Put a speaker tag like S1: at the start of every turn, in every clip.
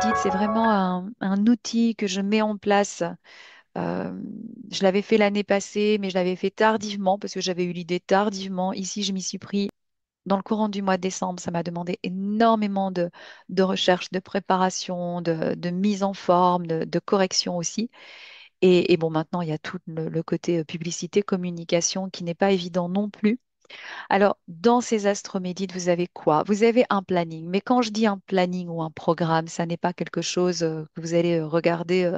S1: Médite, c'est vraiment un outil que je mets en place. Euh, je l'avais fait l'année passée, mais je l'avais fait tardivement parce que j'avais eu l'idée tardivement. Ici, je m'y suis pris dans le courant du mois de décembre. Ça m'a demandé énormément de recherche, de préparation, de mise en forme, de correction aussi. Et bon, maintenant, il y a tout le côté publicité, communication qui n'est pas évident non plus. Alors, dans ces astromédites, vous avez quoi? Vous avez un planning. Mais quand je dis un planning ou un programme, ça n'est pas quelque chose que vous allez regarder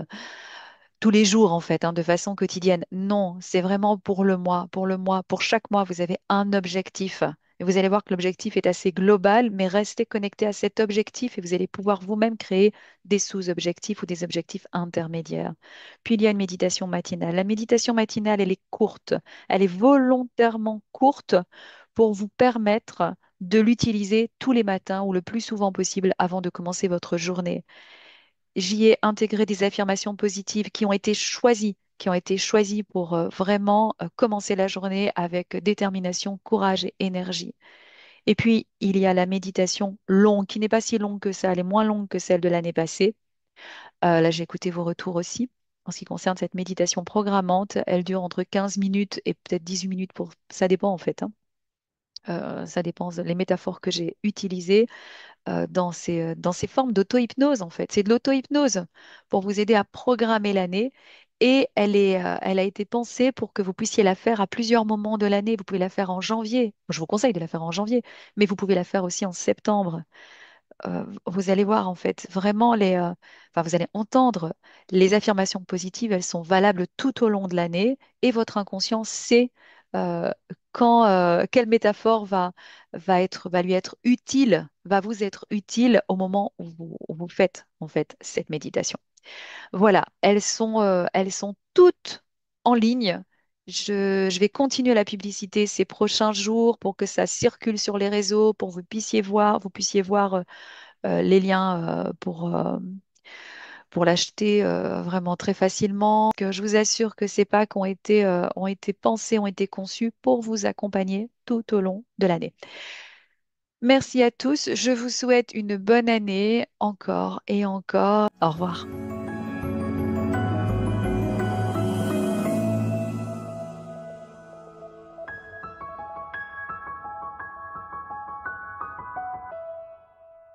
S1: tous les jours, en fait, hein, de façon quotidienne. Non, c'est vraiment pour le mois, pour le mois. Pour chaque mois, vous avez un objectif. Et vous allez voir que l'objectif est assez global, mais restez connecté à cet objectif et vous allez pouvoir vous-même créer des sous-objectifs ou des objectifs intermédiaires. Puis il y a une méditation matinale. La méditation matinale, elle est courte. Elle est volontairement courte pour vous permettre de l'utiliser tous les matins ou le plus souvent possible avant de commencer votre journée. J'y ai intégré des affirmations positives qui ont été choisies pour vraiment commencer la journée avec détermination, courage et énergie. Et puis, il y a la méditation longue, qui n'est pas si longue que ça, elle est moins longue que celle de l'année passée. Là, j'ai écouté vos retours aussi. En ce qui concerne cette méditation programmante, elle dure entre 15 minutes et peut-être 18 minutes pour... Ça dépend en fait, hein. Ça dépend des métaphores que j'ai utilisées dans ces formes d'auto-hypnose, en fait. C'est de l'auto-hypnose pour vous aider à programmer l'année. Et elle a été pensée pour que vous puissiez la faire à plusieurs moments de l'année. Vous pouvez la faire en janvier. Je vous conseille de la faire en janvier, mais vous pouvez la faire aussi en septembre. Vous allez voir, en fait, vraiment enfin, vous allez entendre les affirmations positives. Elles sont valables tout au long de l'année et votre inconscient sait quelle métaphore va lui être utile, va vous être utile au moment où vous faites, en fait, cette méditation. Voilà, elles sont toutes en ligne. Je vais continuer la publicité ces prochains jours pour que ça circule sur les réseaux, pour que vous puissiez voir les liens pour l'acheter vraiment très facilement. Que je vous assure que ces packs ont été pensés, ont été conçus pour vous accompagner tout au long de l'année. Merci à tous. Je vous souhaite une bonne année encore et encore. Au revoir.